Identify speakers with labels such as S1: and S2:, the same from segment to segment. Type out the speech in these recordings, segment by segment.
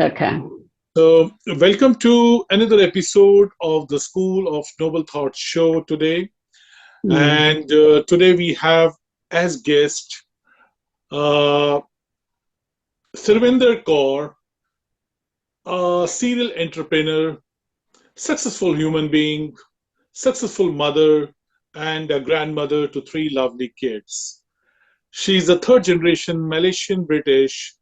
S1: Okay.
S2: So, welcome to another episode of the School of Noble Thought show today.
S1: Mm.
S2: And today we have as guest uh, Servander Kaur, a serial entrepreneur, successful human being, successful mother, and a grandmother to three lovely kids. She's a third generation Malaysian British.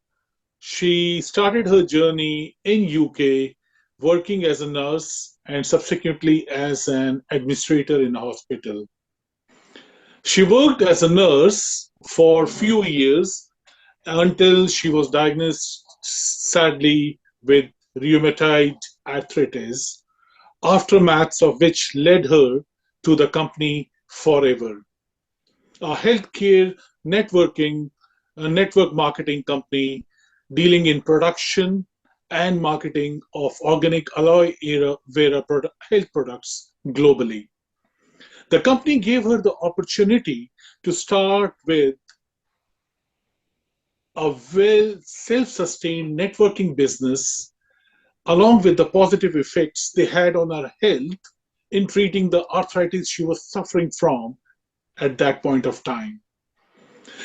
S2: She started her journey in UK working as a nurse and subsequently as an administrator in a hospital. She worked as a nurse for few years until she was diagnosed sadly with rheumatoid arthritis, aftermaths of which led her to the company Forever, a healthcare networking network marketing company dealing in production and marketing of organic Vera health products globally. The company gave her the opportunity to start with a well self-sustained networking business along with the positive effects they had on her health in treating the arthritis she was suffering from at that point of time.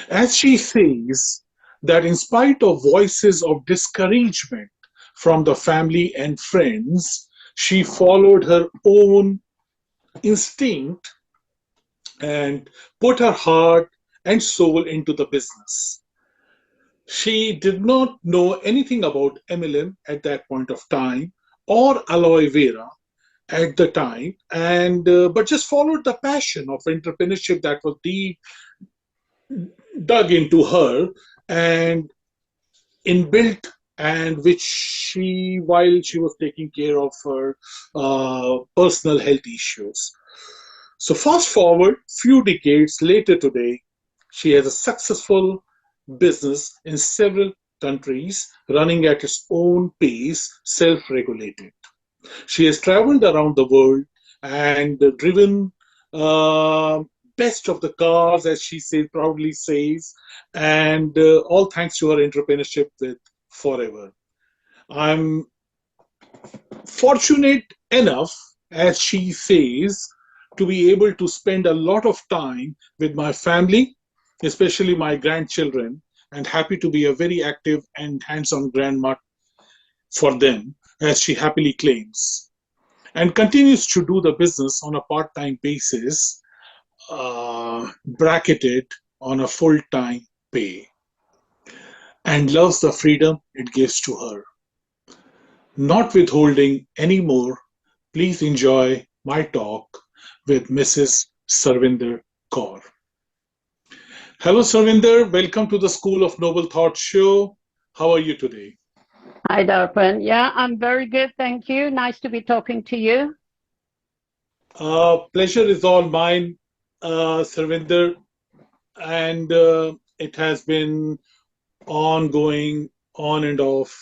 S2: As she says, that in spite of voices of discouragement from the family and friends, she followed her own instinct and put her heart and soul into the business. She did not know anything about MLM at that point of time or aloe vera at the time, and but just followed the passion of entrepreneurship that was deep dug into her and inbuilt, and which she while she was taking care of her personal health issues. So fast forward few decades later today, she has a successful business in several countries running at its own pace, self-regulated. She has traveled around the world and driven uh, best of the cars, as she proudly says, and all thanks to her entrepreneurship with Forever. I'm fortunate enough, as she says, to be able to spend a lot of time with my family, especially my grandchildren, and happy to be a very active and hands on grandma for them, as she happily claims, and continues to do the business on a part time basis, bracketed on a full time pay, and loves the freedom it gives to her. Not withholding any more, please enjoy my talk with Mrs. Sarvinder Kaur. Hello, Sarvinder. Welcome to the School of Noble Thought show. How are you today?
S1: Hi, Darpan. Yeah, I'm very good. Thank you. Nice to be talking to you.
S2: Pleasure is all mine, Sarvinder, and it has been ongoing, on and off,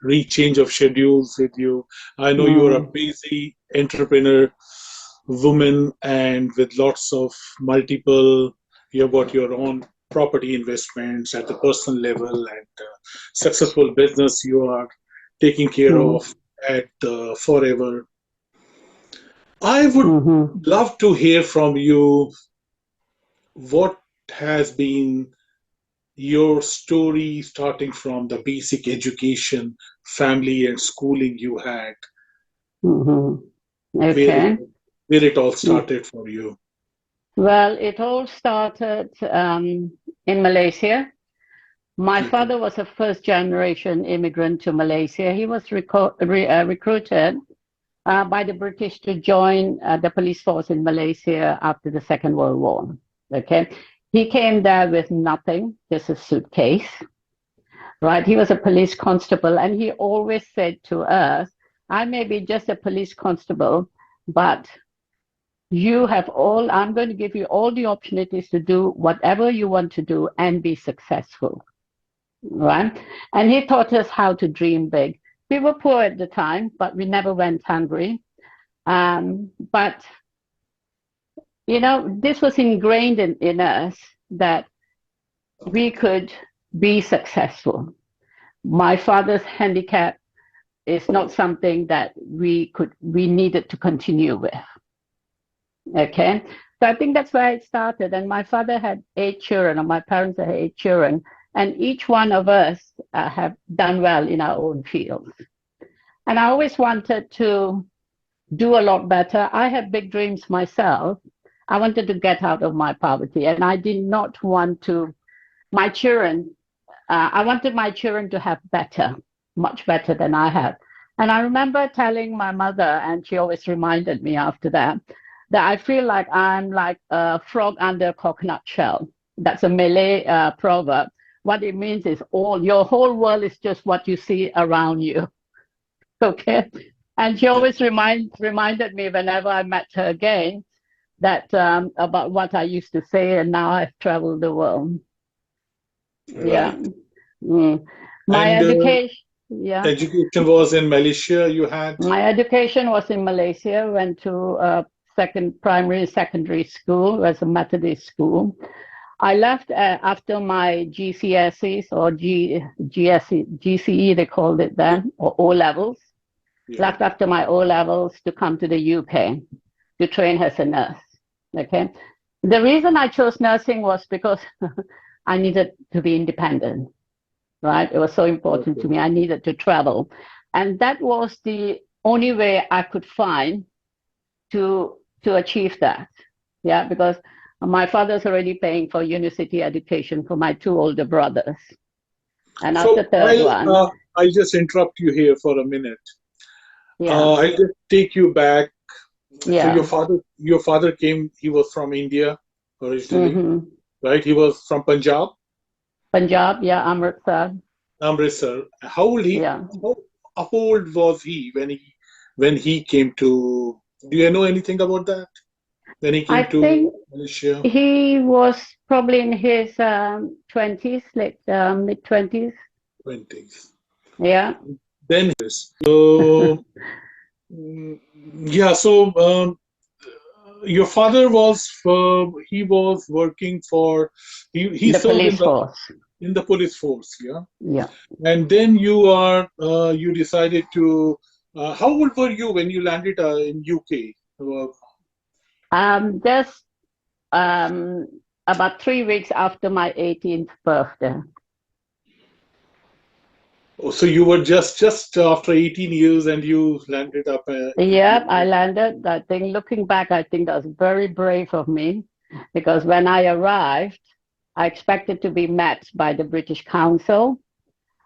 S2: rechange of schedules with you. I know you are a
S1: Mm.
S2: busy entrepreneur woman and with lots of multiple, you've got your own property investments at the personal level and successful business you are taking care
S1: Mm.
S2: of at Forever. I would
S1: Mm-hmm.
S2: love to hear from you what has been your story starting from the basic education, family, and schooling you had,
S1: Mm-hmm.
S2: where it
S1: Okay.
S2: where it all
S1: Mm.
S2: started for you.
S1: Well, it all started in Malaysia. My
S2: Okay.
S1: father was a first generation immigrant to Malaysia. He was recruited by the British to join the police force in Malaysia after the Second World War. Okay. He came there with nothing, just a suitcase, right? He was a police constable, and he always said to us, I may be just a police constable, but I'm going to give you all the opportunities to do whatever you want to do and be successful, right? And he taught us how to dream big. We were poor at the time, but we never went hungry. But this was ingrained in us that we could be successful. My father's handicap is not something that we needed to continue with. Okay. So I think that's where it started. And my father had 8 children, or my parents had 8 children, and each one of us have done well in our own fields. And I always wanted to do a lot better. I had big dreams myself. I wanted to get out of my poverty, and I did not want to, my children, I wanted my children to have better, much better than I had. And I remember telling my mother, and she always reminded me after that I feel like I'm like a frog under a coconut shell. That's a Malay proverb. What it means is your whole world is just what you see around you. Okay. And she always reminded me whenever I met her again that about what I used to say, and now I've traveled the world.
S2: Right.
S1: Yeah. My education. Yeah.
S2: Education was in Malaysia. You had.
S1: My education was in Malaysia. Went to primary, secondary school. It was a Methodist school. I left after my GCSEs or GCE, they called it then, or O levels. Yeah. Left after my O levels to come to the UK to train as a nurse. Okay. The reason I chose nursing was because I needed to be independent. Right. It was so important to me. I needed to travel. And that was the only way I could find to achieve that. Yeah, because my father's already paying for university education for my 2 older brothers. And
S2: so
S1: after third one.
S2: I'll just interrupt you here for a minute.
S1: Yeah.
S2: I'll just take you back.
S1: Yeah.
S2: So your father came, he was from India originally, right? He was from Punjab?
S1: Punjab, yeah, Amritsar.
S2: How old how old was he when he came to, do you know anything about that? When he came to Malaysia?
S1: He was probably in his 20s, like mid-20s.
S2: 20s.
S1: Yeah.
S2: Then so your father was working for he
S1: the
S2: served
S1: police force.
S2: In the police force, yeah.
S1: Yeah.
S2: And then you decided to how old were you when you landed in UK?
S1: Just about 3 weeks after my 18th birthday.
S2: Oh, so you were just after 18 years and you landed up.
S1: Yeah, I landed. I think looking back, I think that was very brave of me, because when I arrived, I expected to be met by the British Council.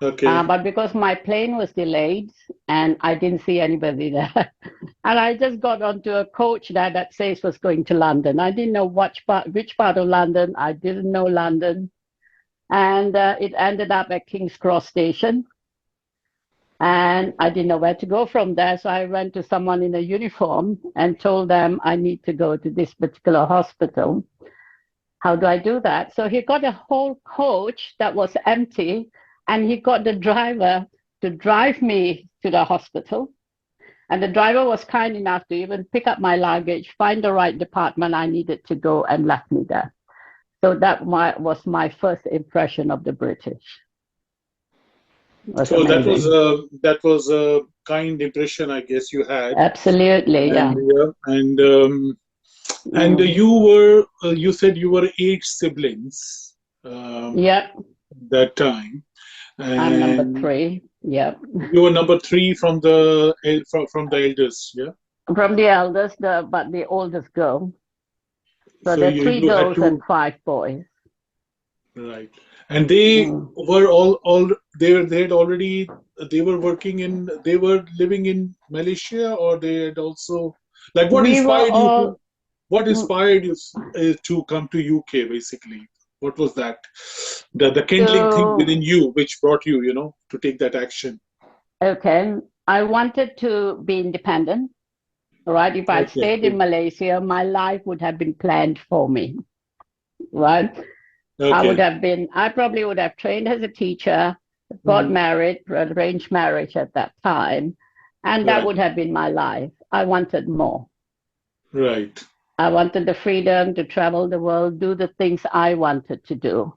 S2: Okay.
S1: But because my plane was delayed and I didn't see anybody there, and I just got onto a coach that says was going to London. I didn't know which part of London. I didn't know London. And it ended up at King's Cross Station. And I didn't know where to go from there. So I went to someone in a uniform and told them I need to go to this particular hospital. How do I do that? So he got a whole coach that was empty, and he got the driver to drive me to the hospital. And the driver was kind enough to even pick up my luggage, find the right department I needed to go, and left me there. So that was my first impression of the British.
S2: So amazing. that was a kind impression, I guess you had.
S1: Absolutely, yeah.
S2: And you said you were 8 siblings.
S1: Yep.
S2: That time. And
S1: I'm number 3. Yep.
S2: You were number 3 from the eldest, yeah.
S1: From the eldest, but the oldest girl. So there are 3 girls and 5 boys.
S2: Right. And they were they were working they were living in Malaysia, or they had also, like, what inspired you to come to UK, basically? What was that? The kindling thing within you which brought you, to take that action?
S1: Okay. I wanted to be independent. Right? If I stayed in Malaysia, my life would have been planned for me. Right? Okay. I probably would have trained as a teacher, got married, arranged marriage at that time, and that would have been my life. I wanted more.
S2: Right.
S1: I wanted the freedom to travel the world, do the things I wanted to do.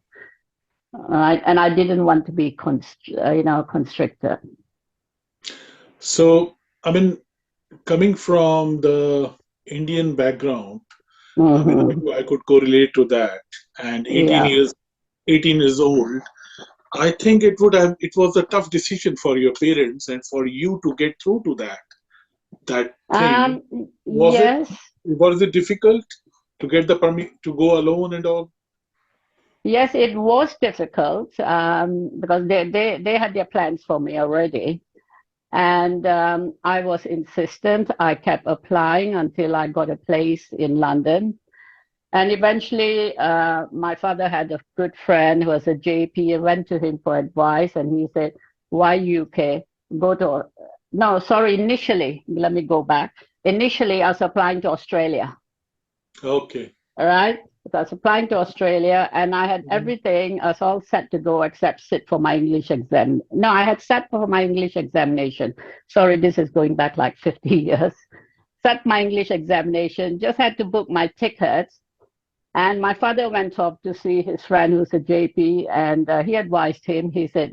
S1: Right? And I didn't want to be constricted.
S2: So, I mean, coming from the Indian background, I mean,
S1: Hmm.
S2: I could correlate to that. And
S1: Yeah.
S2: 18 years old, I think it was a tough decision for your parents and for you to get through to that thing.
S1: Um,
S2: Was it,
S1: yes.
S2: was it difficult to get the permit to go alone and all?
S1: Yes, it was difficult because they had their plans for me already. And I was insistent. I kept applying until I got a place in London. And eventually, my father had a good friend who was a JP. I went to him for advice, and he said, "Why UK? Go to no, sorry. Initially, let me go back. Initially, I was applying to Australia.
S2: Okay.
S1: All right. So I was applying to Australia, and I had
S2: Mhm.
S1: everything. I was all set to go except sit for my English exam. No, I had sat for my English examination. Sorry, this is going back like 50 years. Sat my English examination. Just had to book my tickets. And my father went off to see his friend who's a JP, and he advised him. He said,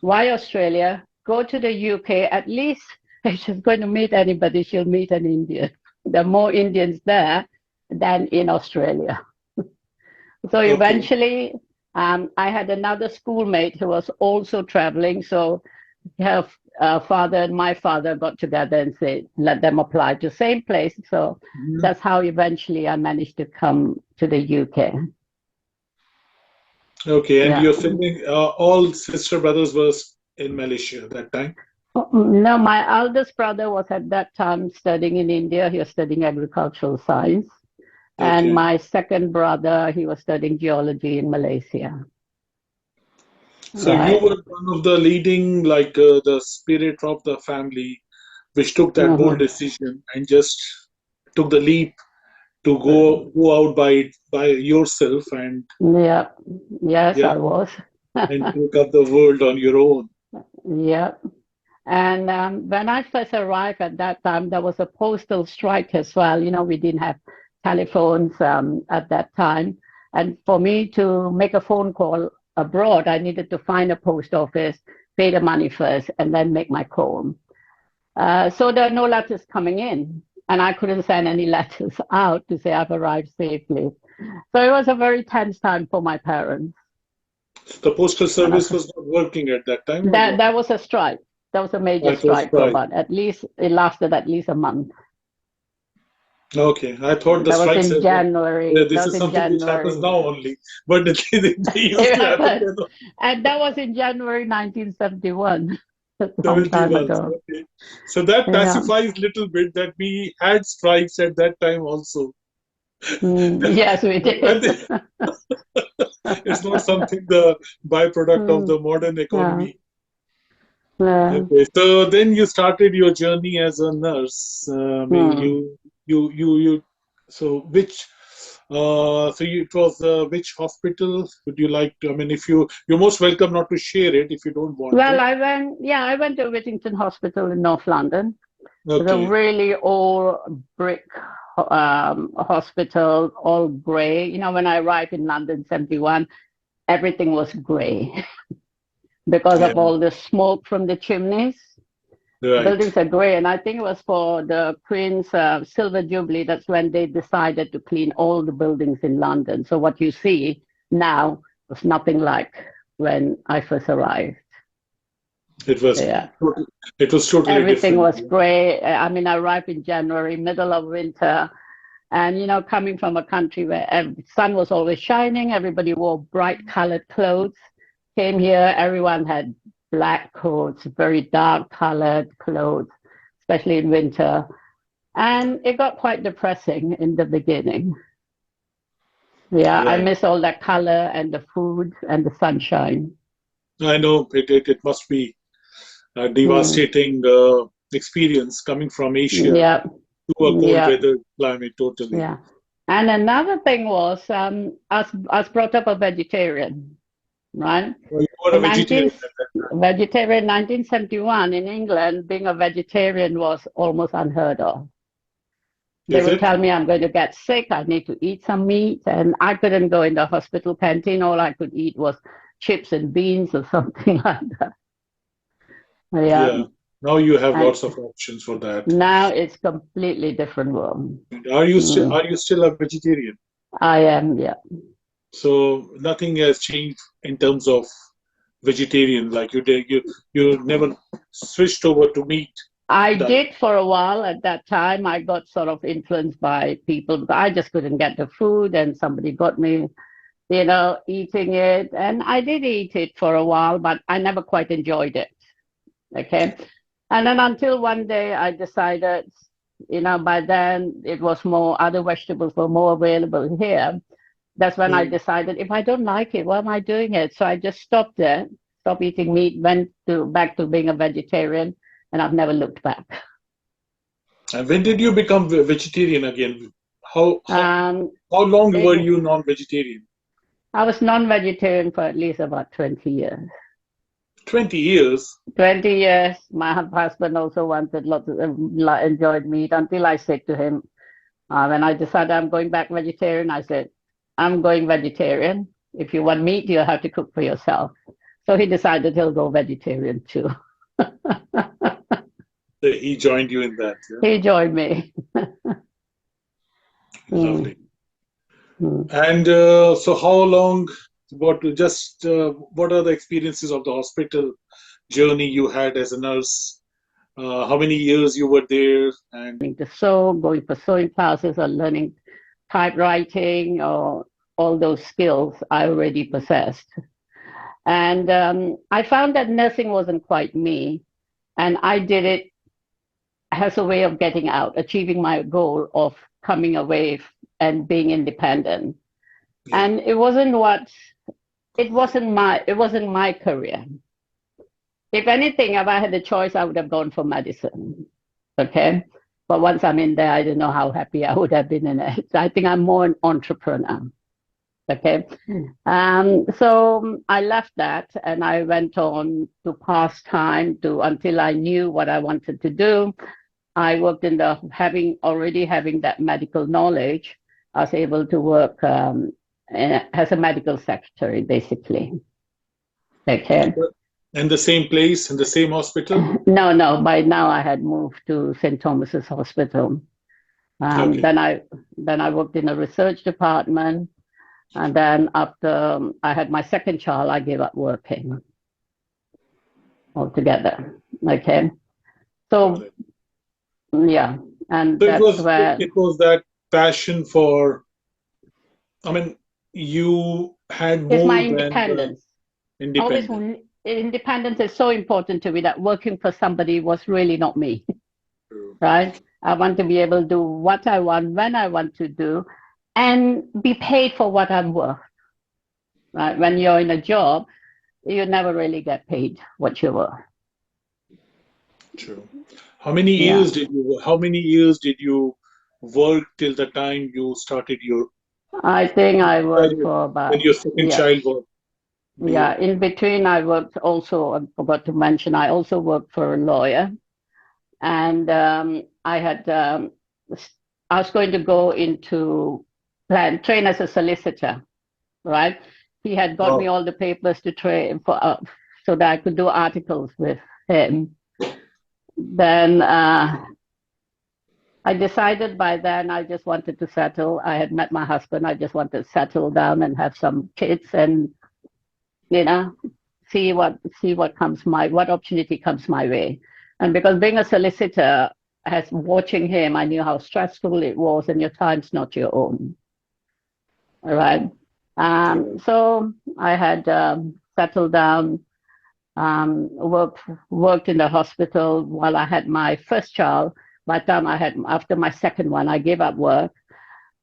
S1: "Why Australia? Go to the UK. At least if she's going to meet anybody, she'll meet an Indian. There are more Indians there than in Australia." So
S2: Okay.
S1: eventually, I had another schoolmate who was also traveling. So her father and my father got together and said, let them apply to the same place. So
S2: Mhm.
S1: that's how eventually I managed to come to the UK.
S2: Okay. And
S1: Yeah.
S2: your sibling, all sister brothers was in Malaysia at that time?
S1: No, my eldest brother was at that time studying in India. He was studying agricultural science. And
S2: Okay.
S1: my second brother, he was studying geology in Malaysia.
S2: So you
S1: Right.
S2: were one of the leading, like the spirit of the family, which took that bold
S1: Hmm.
S2: decision and just took the leap to go out by yourself and
S1: Yeah. Yes,
S2: yeah,
S1: I was.
S2: and take up the world on your own.
S1: Yeah. And when I first arrived at that time, there was a postal strike as well. You know, we didn't have telephones at that time. And for me to make a phone call abroad, I needed to find a post office, pay the money first, and then make my call. So there are no letters coming in. And I couldn't send any letters out to say I've arrived safely. So it was a very tense time for my parents.
S2: The postal
S1: When I
S2: service was not working at that time, or
S1: that
S2: what?
S1: that was a strike. That was a major
S2: It was
S1: strike for
S2: strike.
S1: about at least it lasted at least a month.
S2: Okay, I thought the
S1: That was
S2: strikes
S1: in
S2: have been.
S1: January. That
S2: This
S1: was
S2: is
S1: in
S2: something which happens
S1: January.
S2: now only, but they used
S1: It
S2: to happen
S1: happened,
S2: then.
S1: and that was in January 1971. That's a long time
S2: 71.
S1: ago.
S2: Okay, so that
S1: Yeah.
S2: pacifies little bit that we had strikes at that time also.
S1: Yes, we
S2: And
S1: did.
S2: it's not something the byproduct of
S1: Mm,
S2: the modern
S1: yeah.
S2: economy.
S1: Yeah.
S2: Okay, so then you started your journey as a nurse. I mean,
S1: Hmm.
S2: you. So it was which hospital would you like to? I mean, if you're most welcome not to share it if you don't want
S1: Well,
S2: to.
S1: I went to Whittington Hospital in North London. It's a
S2: Okay,
S1: really old brick hospital, all grey. You know, when I arrived in London 71, everything was grey because
S2: yeah,
S1: of all the smoke from the chimneys.
S2: right.
S1: Buildings are grey, and I think it was for the Queen's Silver Jubilee. That's when they decided to clean all the buildings in London. So what you see now was nothing like when I first arrived.
S2: It was
S1: Yeah.
S2: it was totally
S1: Everything
S2: different.
S1: was grey. I mean, I arrived in January, middle of winter. And, you know, coming from a country where the sun was always shining, everybody wore bright colored clothes. Came here, everyone had black coats, very dark colored clothes, especially in winter. And it got quite depressing in the beginning. Yeah, I
S2: Right.
S1: miss all that color and the food and the sunshine.
S2: I know it must be a
S1: Mm,
S2: devastating experience coming from Asia
S1: yeah,
S2: to a cold
S1: yeah,
S2: weather climate. Totally.
S1: yeah. And another thing was, I was brought up a vegetarian, right?
S2: Well, you were a
S1: In
S2: vegetarian
S1: 19,
S2: at that time.
S1: vegetarian 1971 in England, being a vegetarian was almost unheard of. They
S2: Is
S1: would
S2: it?
S1: tell me I'm going to get sick, I need to eat some meat, and I couldn't go in the hospital canteen. All I could eat was chips and beans or something like that. Yeah.
S2: Yeah. Now you have
S1: And
S2: lots of options for that.
S1: now it's completely different world.
S2: And
S1: Mm,
S2: are you still a vegetarian?
S1: I am, yeah.
S2: So nothing has changed in terms of vegetarian. Like you never switched over to meat
S1: I
S2: diet.
S1: did for a while. At that time, I got sort of influenced by people. I just couldn't get the food, and somebody got me, eating it. And I did eat it for a while, but I never quite enjoyed it. Okay. And then until one day I decided, by then it was more, other vegetables were more available here. That's when I
S2: Hmm.
S1: decided if I don't like it, why am I doing it? So I just stopped there, stopped eating meat, went back to being a vegetarian, and I've never looked back.
S2: And when did you become vegetarian again? How how
S1: Um,
S2: how long
S1: it,
S2: were you non-vegetarian?
S1: I was non-vegetarian for at least about 20 years.
S2: 20 years.
S1: 20 years. My husband also wanted lots of, enjoyed meat until I said to him, when I decided I'm going back vegetarian, I said, I'm going vegetarian. If you want meat, you have to cook for yourself. So he decided he'll go vegetarian too.
S2: He joined you in that. Yeah,
S1: He joined me. Mm,
S2: lovely.
S1: mm.
S2: And so, how long? What are the experiences of the hospital journey you had as a nurse? How many years you were there? And
S1: Learning to sew, going for sewing classes, or learning typewriting, or all those skills I already possessed. And I found that nursing wasn't quite me. And I did it as a way of getting out, achieving my goal of coming away and being independent.
S2: yeah,
S1: And it wasn't my career. If anything, if I had the choice, I would have gone for medicine. Okay. But once I'm in there, I don't know how happy I would have been in it. So I think I'm more an entrepreneur. Okay. So I left that and I went on to pass time to until I knew what I wanted to do. I worked in the having that medical knowledge. I was able to work as a medical secretary, basically. Okay.
S2: and the same place in the same hospital.
S1: No, no. By now, I had moved to St. Thomas's Hospital. Um,
S2: Okay,
S1: then I then I worked in a research department, and then after I had my second child, I gave up working altogether. Okay.
S2: got
S1: So
S2: it.
S1: yeah, and
S2: So it
S1: that's
S2: was
S1: where
S2: it was that passion for. I mean, you had
S1: it's my
S2: more than the
S1: independence. Always
S2: independent.
S1: independence is so important to me that working for somebody was really not me,
S2: True.
S1: right? I want to be able to do what I want when I want to do and be paid for what I'm worth, right? When you're in a job, you never really get paid what you're worth.
S2: True.
S1: Yeah.
S2: How many years did you work till the time you started your
S1: I think I worked
S2: child,
S1: for
S2: when
S1: about,
S2: your second
S1: yeah.
S2: child was
S1: Yeah.
S2: being?
S1: In between, I worked also, I forgot to mention, I also worked for a lawyer. And I was going to go into train as a solicitor, right? He had got me
S2: Wow.
S1: all the papers to train for, so that I could do articles with him. Then I decided by then I just wanted to settle. I had met my husband. I just wanted to settle down and have some kids and, you know, what opportunity comes my way. And because being a solicitor, as watching him, I knew how stressful it was, and your time's not your own. All right.
S2: Correct.
S1: So I had settled down, worked in the hospital while I had my first child. By the time after my second one, I gave up work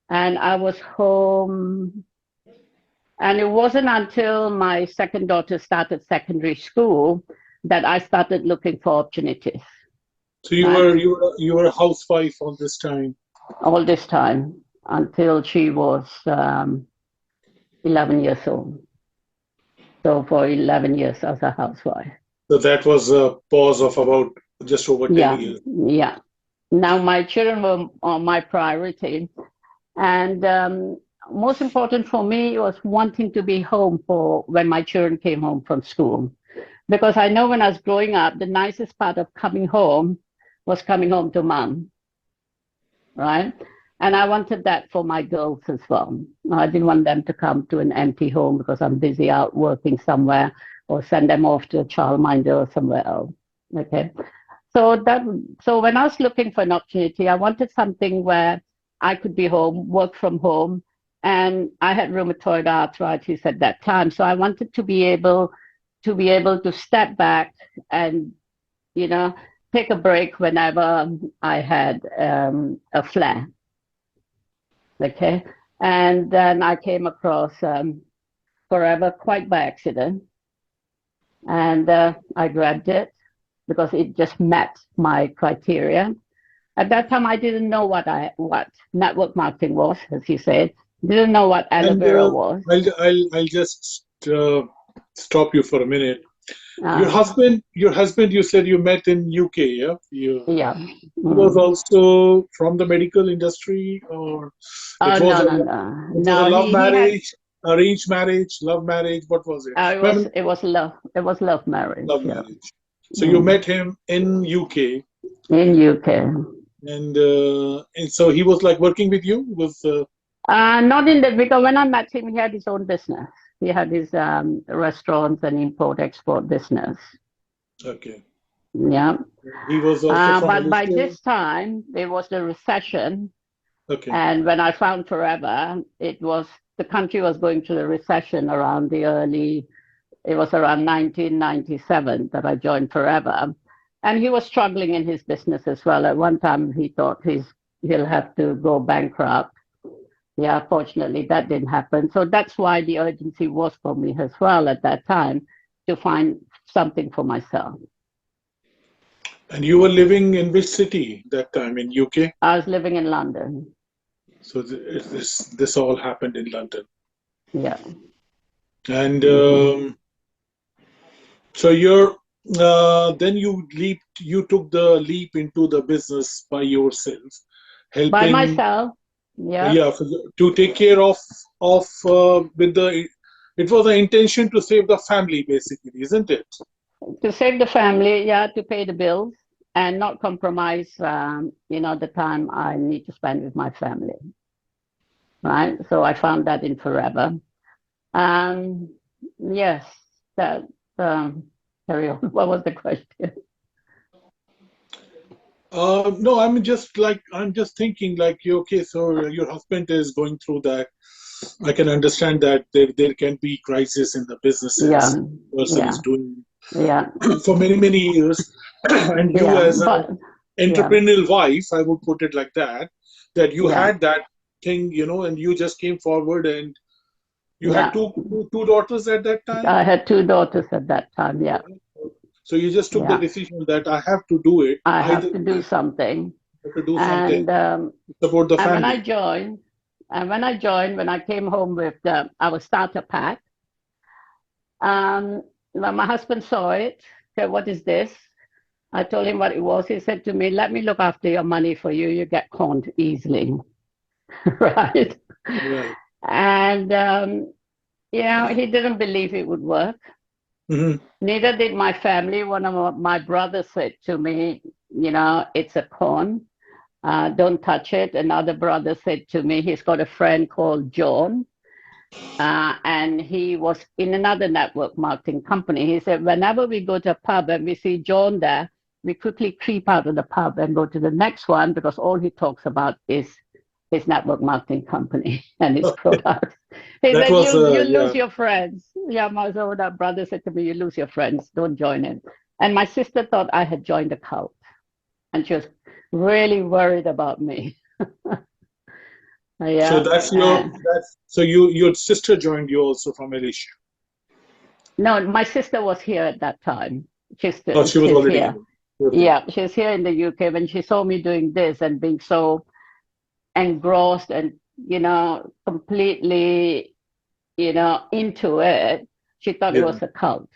S1: and I was home. And it wasn't until my second daughter started secondary school that I started looking for opportunities.
S2: So
S1: Right?
S2: you were a housewife all this time.
S1: All this time until she was 11 years old. So for 11 years as a housewife.
S2: So that was a pause of about just over 10
S1: Yeah,
S2: years.
S1: yeah. Now my children were my priority. And most important for me was wanting to be home for when my children came home from school. because I know when I was growing up, the nicest part of coming home was coming home to mom, right? And I wanted that for my girls as well. I didn't want them to come to an empty home because I'm busy out working somewhere, or send them off to a childminder or somewhere else. Okay. So when I was looking for an opportunity, I wanted something where I could be home, work from home, and I had rheumatoid arthritis at that time. So I wanted to be able to step back and, you know, take a break whenever I had a flare. Okay. And then I came across Forever quite by accident, and I grabbed it because it just met my criteria. At that time, I didn't know what network marketing was, as you said. Didn't know what aloe
S2: And
S1: vera was.
S2: I'll just stop you for a minute. Your
S1: Uh,
S2: husband, you said you met in UK, yeah?
S1: yeah.
S2: He was
S1: Mm.
S2: also from the medical industry, or it
S1: Oh
S2: was
S1: no,
S2: a
S1: no, no,
S2: it was a
S1: no.
S2: love
S1: He had.
S2: marriage, arranged marriage, love marriage. What was it?
S1: It
S2: I
S1: was
S2: mean,
S1: it was love. It was love marriage.
S2: love
S1: Yeah.
S2: marriage. So you
S1: Mm.
S2: met him in UK,
S1: In UK.
S2: and so he was like working with you. Was
S1: Not in the because when I met him, he had his own business. He had his restaurants and import-export business.
S2: okay.
S1: Yeah.
S2: He was also from
S1: But by
S2: Malaysia.
S1: this time, there was the recession,
S2: Okay.
S1: and when I found Forever, the country was going through the recession around it was around 1997 that I joined Forever. And he was struggling in his business as well. At one time, he thought he'll have to go bankrupt. Yeah, fortunately, that didn't happen. So that's why the urgency was for me as well at that time to find something for myself.
S2: And you were living in which city that time in UK?
S1: I was living in London.
S2: So this all happened in London.
S1: Yeah.
S2: And
S1: Mhm.
S2: so then you took the leap into the business by yourself,
S1: By
S2: helping,
S1: myself. Yeah.
S2: yeah, to take care of with the, it was the intention to save the family basically, isn't it?
S1: To save the family, yeah, to pay the bills and not compromise, the time I need to spend with my family, right? So I found that in Forever. Um, yes, that, um, carry on. What was the question?
S2: No, I'm just thinking like okay, so your husband is going through that. I can understand that there can be crisis in the businesses.
S1: Yeah,
S2: Person is
S1: yeah,
S2: doing
S1: yeah,
S2: for many many years, and you
S1: yeah,
S2: as an
S1: but yeah,
S2: entrepreneurial wife, I would put it like that, that you
S1: yeah,
S2: had that thing, and you just came forward, and you had
S1: yeah.
S2: two daughters at that time.
S1: I had two daughters at that time. Yeah,
S2: So you just took the
S1: yeah.
S2: decision that I have to do it,
S1: I
S2: either
S1: have to
S2: way,
S1: do something.
S2: I have to do something
S1: And
S2: to support the
S1: and
S2: family.
S1: when I came home with our starter pack, well, my husband saw it. Said, "What is this?" I told him what it was. He said to me, "Let me look after your money for you. You get conned easily." Right?
S2: Right.
S1: And he didn't believe it would work.
S2: Hmm.
S1: Neither did my family. One of my brothers said to me, "It's a con. Don't touch it." Another brother said to me, he's got a friend called John, and he was in another network marketing company. He said, whenever we go to a pub and we see John there, we quickly creep out of the pub and go to the next one because all he talks about is his network marketing company and his products. He
S2: That
S1: said,
S2: was
S1: you
S2: yeah.
S1: lose your friends. Yeah, my older brother said to me, you lose your friends. Don't join it. And my sister thought I had joined a cult, and she was really worried about me.
S2: So
S1: Yeah.
S2: that's so your sister joined you also from Malaysia.
S1: No, my sister was here at that time.
S2: Oh, she was
S1: She's
S2: already
S1: here.
S2: here. Okay.
S1: Yeah, she's here in the UK. When she saw me doing this and being so engrossed and, completely, into it, she thought it
S2: Yeah.
S1: was a cult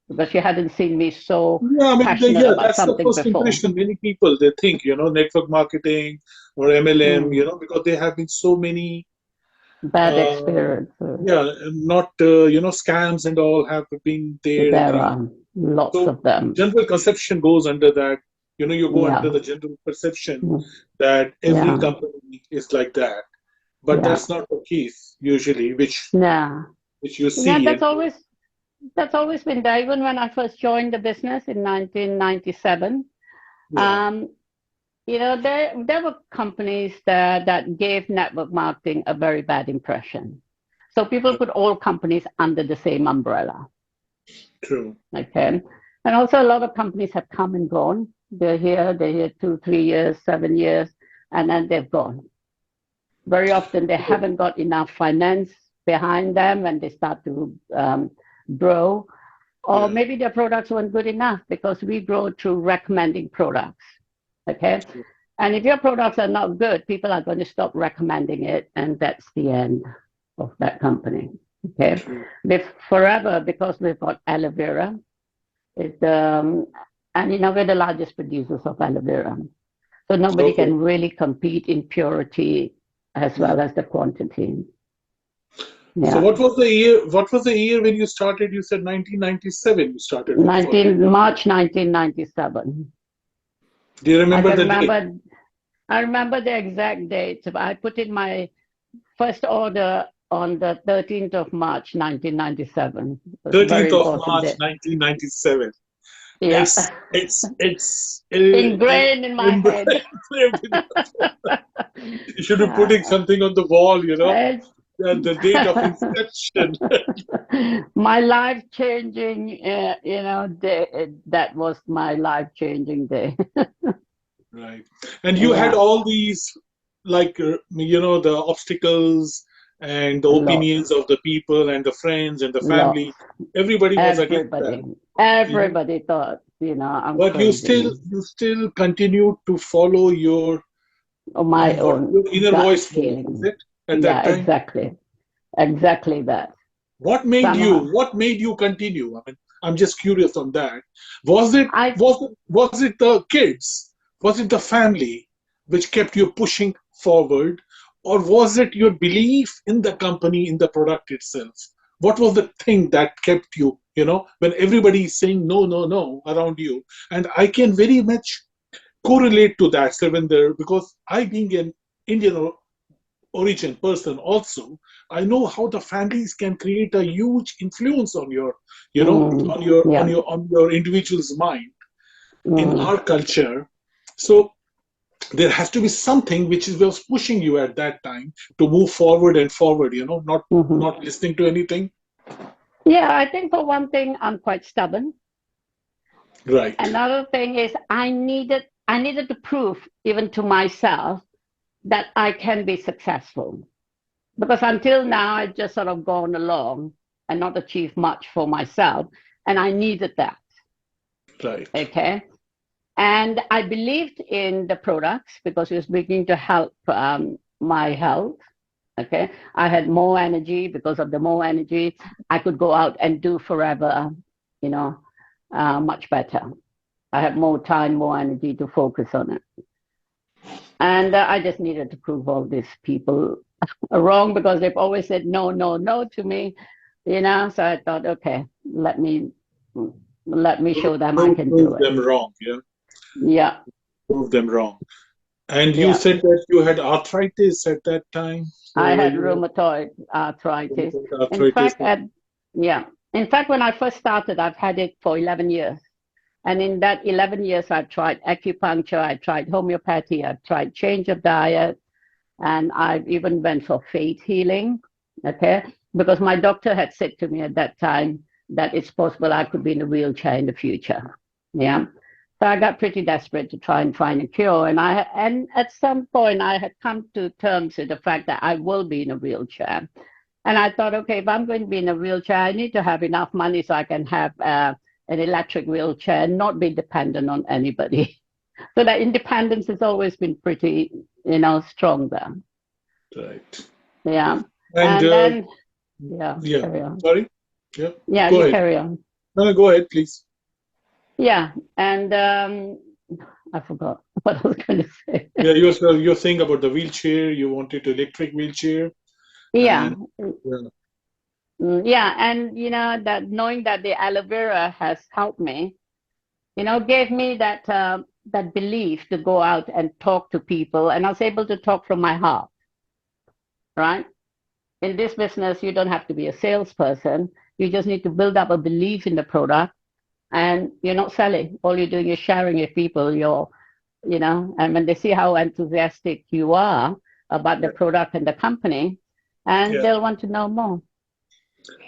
S1: because she hadn't seen me so
S2: Yeah, I mean,
S1: passionate
S2: yeah,
S1: about
S2: that's the
S1: something
S2: first
S1: before.
S2: impression. Many people they think, network marketing or MLM,
S1: Mm,
S2: because there have been so many,
S1: bad
S2: uh,
S1: experience.
S2: yeah, not scams and all have been there in
S1: There
S2: the
S1: are. Lots
S2: So
S1: of them.
S2: general conception goes under that. You go under
S1: Yeah.
S2: the general perception
S1: Mm.
S2: that every
S1: Yeah.
S2: company is like that, but
S1: Yeah.
S2: that's not the case usually,
S1: Yeah.
S2: which you
S1: Yeah.
S2: see. And
S1: That's always been there. Even when I first joined the business in 1997,
S2: yeah,
S1: um, there were companies that gave network marketing a very bad impression. So people put all companies under the same umbrella.
S2: true.
S1: Okay. And also a lot of companies have come and gone. They're here 2, 3 years, 7 years, and then they've gone. Very often they haven't got enough finance behind them when they start to grow. Or
S2: Yeah,
S1: maybe their products weren't good enough because we grow through recommending products. Okay.
S2: true.
S1: And if your products are not good, people are going to stop recommending it, and that's the end of that company. Okay.
S2: True.
S1: Forever, because we've got aloe vera, it, and we're the largest producers of aloe vera. So nobody
S2: Okay.
S1: can really compete in purity as
S2: Hmm.
S1: well as the quantity.
S2: So
S1: Yeah.
S2: what was the year? What was the year when you started? You said 1997. You started with for.
S1: 1997.
S2: Do you
S1: I
S2: remember
S1: can
S2: the date?
S1: remember I remember the exact date. I put in my first order on the 13th of March 1997. It was a very
S2: 13th of
S1: important
S2: March,
S1: day.
S2: 1997.
S1: Yeah.
S2: It's
S1: Ingrained in my head.
S2: engraved in you should be putting
S1: Uh,
S2: something on the wall,
S1: it's
S2: the date of inception.
S1: my life-changing, day. That was my life-changing day.
S2: Right. And you had
S1: Yeah,
S2: all these, like, the obstacles and the
S1: lots,
S2: opinions of the people and the friends and the
S1: lots.
S2: family. Everybody was against that,
S1: Everybody,
S2: you know.
S1: everybody thought, I'm
S2: But you
S1: crazy.
S2: still continue to follow
S1: On my own
S2: your inner
S1: gut
S2: voice more, is
S1: feeling.
S2: it? At
S1: Yeah,
S2: that time?
S1: exactly. Exactly that. Somehow,
S2: What made you continue? I mean, I'm just curious on that. Was it
S1: I,
S2: was it the kids? Was it the family which kept you pushing forward? Or was it your belief in the company, in the product itself? What was the thing that kept you, when everybody is saying no, no, no around you? And I can very much correlate to that, Servander, because I being an Indian origin person also, I know how the families can create a huge influence on your,
S1: mm, yeah,
S2: on your individual's mind in
S1: mm,
S2: our culture. So there has to be something which was pushing you at that time to move forward and forward,
S1: mhm.
S2: not listening to anything.
S1: Yeah, I think for one thing, I'm quite stubborn.
S2: Right,
S1: Another thing is I needed to prove even to myself that I can be successful. Because until now, I just sort of gone along and not achieved much for myself. And I needed that.
S2: right.
S1: Okay. And I believed in the products because it was beginning to help my health. Okay. I had more energy. Because of the more energy, I could go out and do forever, you know, much better. I had more time, more energy to focus on it. And I just needed to prove all these people wrong because they've always said no, no, no to me. So I thought, okay, let me show them I can do
S2: Prove
S1: it.
S2: them wrong, yeah.
S1: Yeah,
S2: Prove them wrong. And you
S1: yeah.
S2: said that you had arthritis at that time.
S1: I
S2: So
S1: had
S2: you
S1: rheumatoid arthritis.
S2: had
S1: In
S2: arthritis.
S1: fact, yeah. In fact, when I first started, I've had it for 11 years. And in that 11 years, I've tried acupuncture, I tried homeopathy, I've tried change of diet, and I even went for faith healing. Okay, because my doctor had said to me at that time that it's possible I could be in a wheelchair in the future. Yeah, so I got pretty desperate to try and find a cure, and at some point I had come to terms with the fact that I will be in a wheelchair, and I thought, okay, if I'm going to be in a wheelchair, I need to have enough money so I can have an electric wheelchair and not be dependent on anybody. So that independence has always been pretty, strong there.
S2: Right.
S1: Yeah.
S2: And
S1: And then, yeah,
S2: yeah,
S1: carry on.
S2: sorry. Yeah,
S1: Yeah,
S2: go
S1: you
S2: ahead.
S1: carry on.
S2: No, no, go ahead, please.
S1: Yeah. And I forgot what I was going to say.
S2: Yeah, you're saying about the wheelchair. You wanted electric wheelchair,
S1: Yeah.
S2: and yeah,
S1: Yeah, and that knowing that the aloe vera has helped me, gave me that belief to go out and talk to people, and I was able to talk from my heart, right? In this business, you don't have to be a salesperson. You just need to build up a belief in the product, and you're not selling. All you're doing is sharing with people and when they see how enthusiastic you are about the
S2: Yeah.
S1: product and the company, and
S2: Yeah.
S1: they'll want to know more.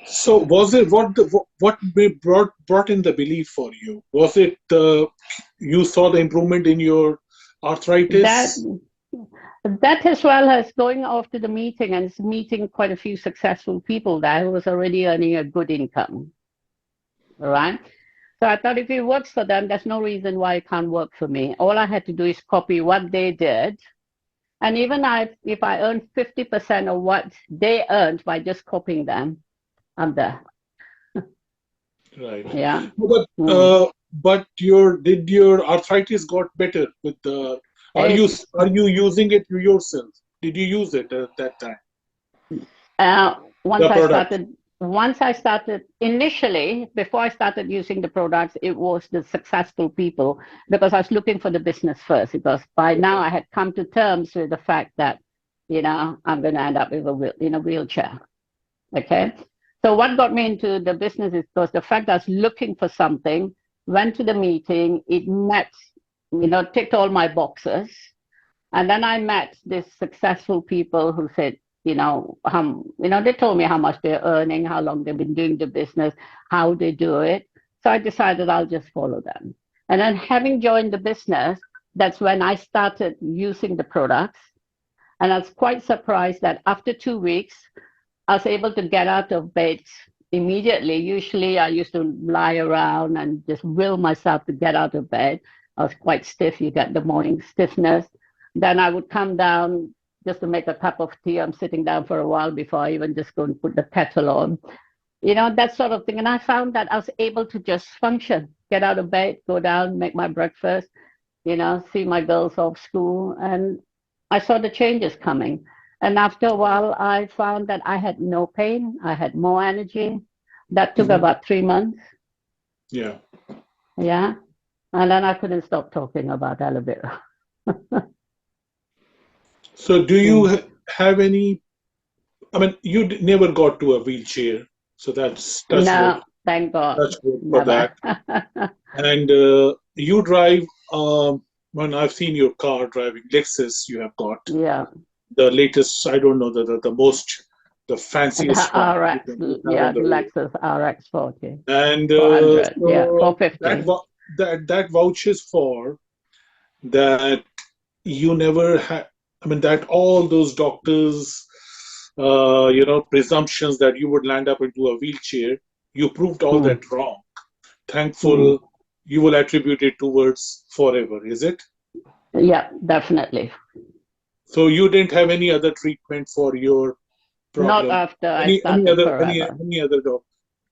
S2: So was it what brought in the belief for you? Was it you saw the improvement in your
S1: That
S2: arthritis?
S1: that as well as going off to the meeting and meeting quite a few successful people there who was already earning a good income, right? So I thought if it works for them, there's no reason why it can't work for me. All I had to do is copy what they did. And even if I earned 50% of what they earned by just copying them, I'm there.
S2: Right.
S1: Yeah.
S2: But
S1: Mm.
S2: did your arthritis got better with the
S1: It,
S2: are you using it yourself? Did you use it at that time?
S1: uh,
S2: The product.
S1: once I started, initially, before I started using the products, it was the successful people because I was looking for the business first. Because by now
S2: Okay.
S1: I had come to terms with the fact that, I'm going to end up with in a wheelchair. Okay. So what got me into the business is because the fact that I was looking for something, went to the meeting, it met, ticked all my boxes. And then I met these successful people who said, they told me how much they're earning, how long they've been doing the business, how they do it. So I decided I'll just follow them. And then having joined the business, that's when I started using the products. And I was quite surprised that after 2 weeks, I was able to get out of bed immediately. Usually, I used to lie around and just will myself to get out of bed. I was quite stiff. You get the morning stiffness. Then I would come down just to make a cup of tea. I'm sitting down for a while before I even just go and put the kettle on. That sort of thing. And I found that I was able to just function, get out of bed, go down, make my breakfast, see my girls off school. And I saw the changes coming. And after a while, I found that I had no pain. I had more energy. That took
S2: Mhm.
S1: about 3 months.
S2: Yeah.
S1: Yeah. And then I couldn't stop talking about aloe vera.
S2: So do you
S1: Mm.
S2: have any? I mean, you never got to a wheelchair, so that's
S1: No, thank God.
S2: touch wood for
S1: Never.
S2: that. And you drive. When I've seen your car driving Lexus, you have got
S1: Yeah.
S2: the latest. I don't know the most the
S1: The
S2: fanciest one you
S1: RX,
S2: can you have
S1: yeah,
S2: on
S1: the
S2: the road.
S1: Lexus RX 40,
S2: And
S1: 400, yeah,
S2: so
S1: 450.
S2: that vouches for that you never had. I mean, that all those doctors, presumptions that you would land up into a wheelchair, you proved all
S1: Mm,
S2: that wrong.
S1: mm.
S2: Thankful you will attribute it towards forever, is it?
S1: Yeah, definitely.
S2: So you didn't have any other treatment for your
S1: Not
S2: problem.
S1: after I
S2: Any
S1: started
S2: other
S1: forever.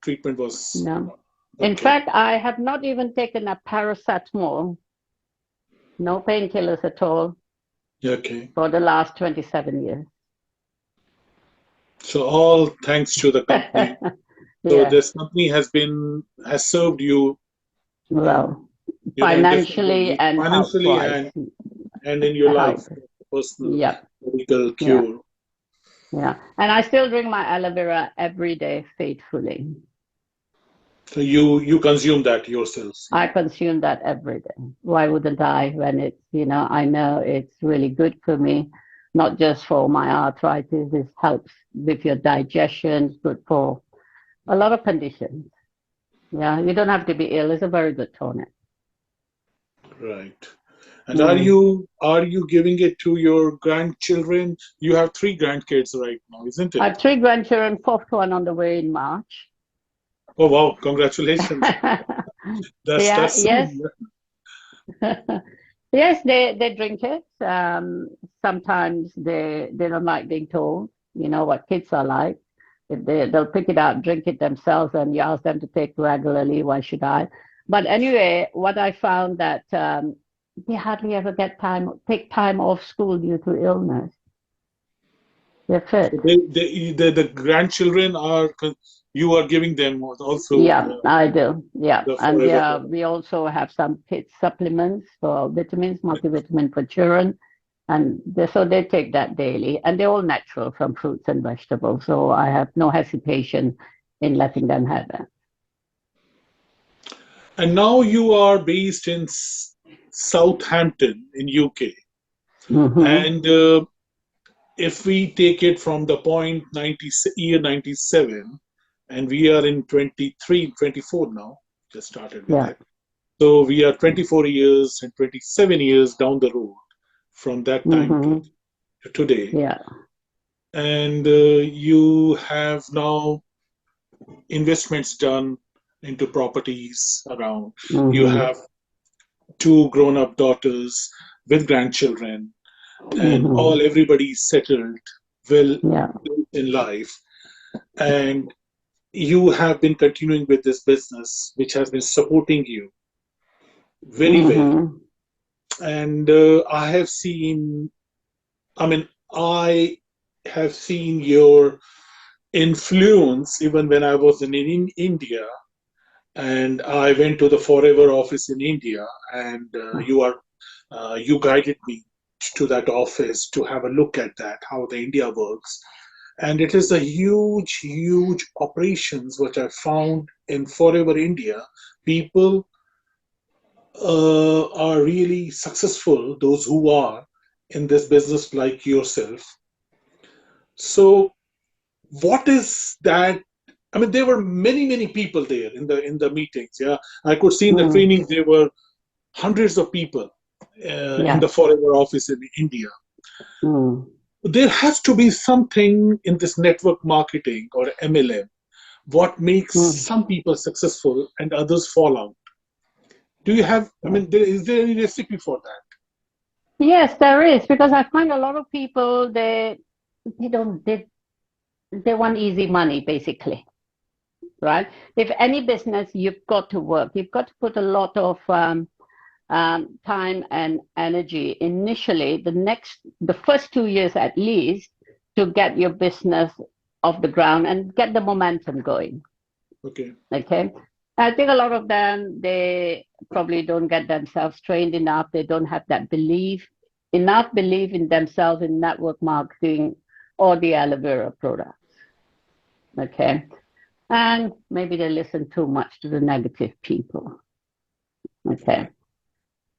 S2: treatment was
S1: No. In
S2: okay.
S1: fact, I have not even taken a paracetamol, no painkillers at all,
S2: Okay.
S1: for the last 27 years.
S2: So all thanks to the company. So
S1: Yeah,
S2: this company has served you in
S1: well,
S2: in different
S1: financially
S2: ways,
S1: and
S2: financially
S1: health-wise.
S2: and in your life,
S1: Health.
S2: personal
S1: Yep.
S2: medical
S1: Yeah.
S2: cure.
S1: Yeah. And I still drink my aloe vera every day faithfully.
S2: So you consume that yourself.
S1: I consume that every day. Why wouldn't I when I know it's really good for me, not just for my arthritis, it helps with your digestion, it's good for a lot of conditions. Yeah, you don't have to be ill. It's a very good tonic.
S2: Right. And
S1: Mm.
S2: are you giving it to your grandchildren? You have three grandkids right now, isn't
S1: I
S2: it?
S1: have three grandchildren, fourth one on the way in March.
S2: Oh wow, congratulations.
S1: Yeah,
S2: That's
S1: yes.
S2: soon.
S1: Yes, they drink it. Sometimes they don't like being told. You know what kids are like. If they'll pick it up, drink it themselves, and you ask them to take regularly. Why should I? But anyway, what I found that they hardly ever take time off school due to illness. They're fit.
S2: The grandchildren you are giving them also
S1: Yeah, I do. Yeah,
S2: the
S1: and
S2: forever product.
S1: we also have some kids supplements for vitamins, multivitamin for children, and so they take that daily, and they're all natural from fruits and vegetables. So I have no hesitation in letting them have that.
S2: And now you are based in Southampton in UK.
S1: Mm-hmm.
S2: And if we take it from the point year 97, and we are in 23, 24 now, just started with
S1: Yeah.
S2: it. So we are 24 years and 27 years down the road from that time
S1: Mm-hmm.
S2: to today.
S1: Yeah.
S2: And you have now investments done into properties around. You
S1: Mm-hmm.
S2: have two grown up daughters with grandchildren, and
S1: Mm-hmm.
S2: everybody settled well
S1: Yeah.
S2: in life. And you have been continuing with this business, which has been supporting you very well.
S1: Mm-hmm.
S2: And I have seen, I mean, I have seen your influence even when I was in India, and I went to the Forever office in India, and you guided me to that office to have a look at that, how the India works. And it is a huge, huge operations which I found in Forever India. People are really successful, those who are in this business like yourself. So what is that? I mean, there were many, many people there in the meetings. Yeah, I could see in the
S1: Mm.
S2: trainings there were hundreds of people in
S1: Yeah.
S2: the Forever office in India.
S1: Mm.
S2: There has to be something in this network marketing or MLM what makes
S1: Mm.
S2: some people successful and others fall out. Do you have? I
S1: Yeah.
S2: mean, is there any recipe for that?
S1: Yes, there is, because I find a lot of people they don't they want easy money basically, right? If any business, you've got to work. You've got to put a lot of time and energy initially, the first 2 years at least, to get your business off the ground and get the momentum going.
S2: Okay.
S1: Okay. I think a lot of them, they probably don't get themselves trained enough. They don't have that enough belief in themselves in network marketing or the aloe vera products. Okay. And maybe they listen too much to the negative people. Okay.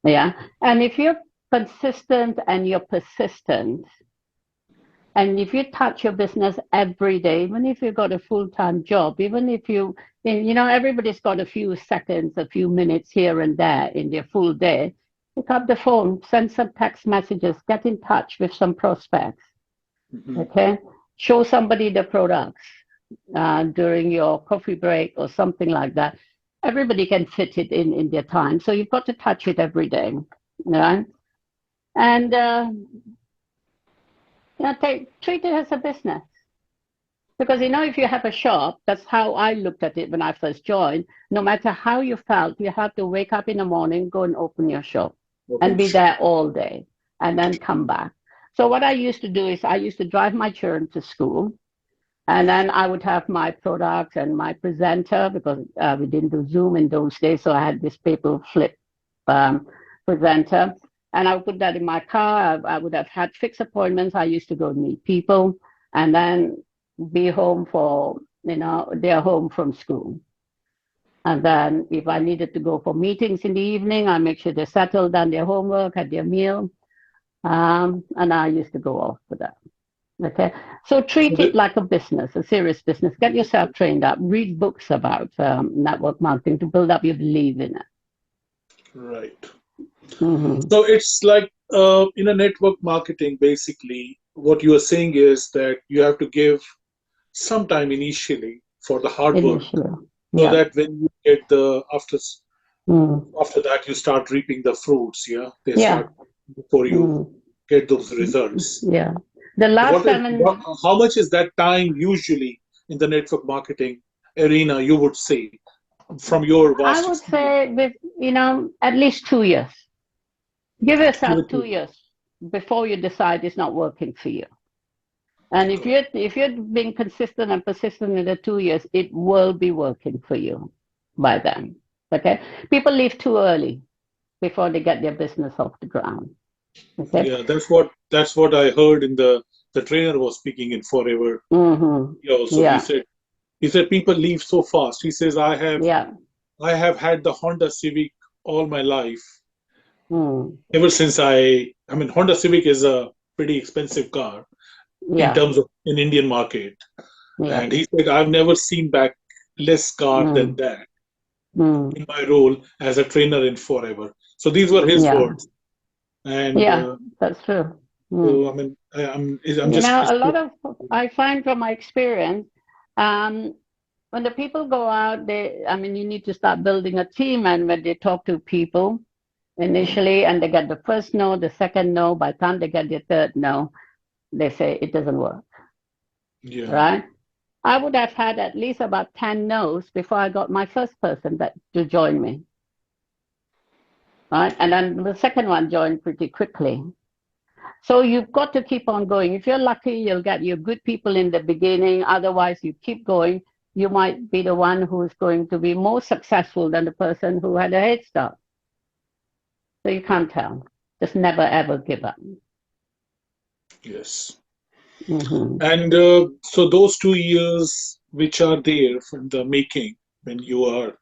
S1: Yeah. And if you're consistent and you're persistent, and if you touch your business every day, even if you've got a full-time job, even if everybody's got a few seconds, a few minutes here and there in their full day, pick up the phone, send some text messages, get in touch with some prospects.
S2: Mhm.
S1: Okay. Show somebody the products during your coffee break or something like that. Everybody can fit it in their time. So you've got to touch it every day. Right? And treat it as a business. Because if you have a shop, that's how I looked at it when I first joined. No matter how you felt, you have to wake up in the morning, go and open your shop, and
S2: Open
S1: be
S2: shop.
S1: there all day, and then come back. So what I used to do is I used to drive my children to school, and then I would have my products and my presenter, because we didn't do Zoom in those days, so I had this paper flip um, presenter, and I would put that in my car. I would have had fixed appointments. I used to go meet people, and then be home for, they're home from school. And then if I needed to go for meetings in the evening, I make sure they settled, done their homework, had their meal, and I used to go off for that. Okay, so
S2: So
S1: treat it like a business, a serious business. Get yourself trained up. Read books about network marketing to build up your belief in it.
S2: right.
S1: Mm-hmm.
S2: So it's like in a network marketing, basically, what you are saying is that you have to give some time initially for the hard work,
S1: Initially,
S2: so
S1: yeah.
S2: that when you get the
S1: Mm.
S2: after that you start reaping the fruits. Yeah, they
S1: Yeah.
S2: start before you
S1: Mm.
S2: get those results.
S1: Yeah. The last
S2: How much is that time usually in the network marketing arena? You would say from your
S1: I
S2: vast
S1: would
S2: experience.
S1: say with, at least 2 years. Give
S2: Give
S1: yourself
S2: it to
S1: two
S2: you.
S1: years before you decide it's not working for you. And if you're being consistent and persistent in the 2 years, it will be working for you by then. Okay? People leave too early before they get their business off the ground. Okay?
S2: Yeah, that's what I heard in the trainer was speaking in Forever. Also, he
S1: Yeah,
S2: said people leave so fast. He says
S1: yeah,
S2: I have had the Honda Civic all my life.
S1: mm,
S2: Ever since I mean Honda Civic is a pretty expensive car in
S1: yeah,
S2: terms of in Indian market.
S1: yeah,
S2: And he said I've never seen back less car than
S1: mm,
S2: that
S1: mm,
S2: in my role as a trainer in Forever. So these were his
S1: yeah,
S2: words. And
S1: yeah, that's true. Mm.
S2: so I mean I'm
S1: You
S2: just
S1: know, a lot of, I find from my experience, um, when the people go out, I mean, you need to start building a team. And when they talk to people initially and they get the first no, the second no, by the time they get the third no, they say it doesn't work,
S2: yeah.
S1: right? I would have had at least about 10 no's before I got my first person to join me, right? And then the second one joined pretty quickly. So you've got to keep on going. If you're lucky, you'll get your good people in the beginning. Otherwise, you keep going. You might be the one who's going to be more successful than the person who had a head start. So you can't tell. Just never ever give up.
S2: Yes.
S1: Hmm.
S2: And so those 2 years which are there from the making when you are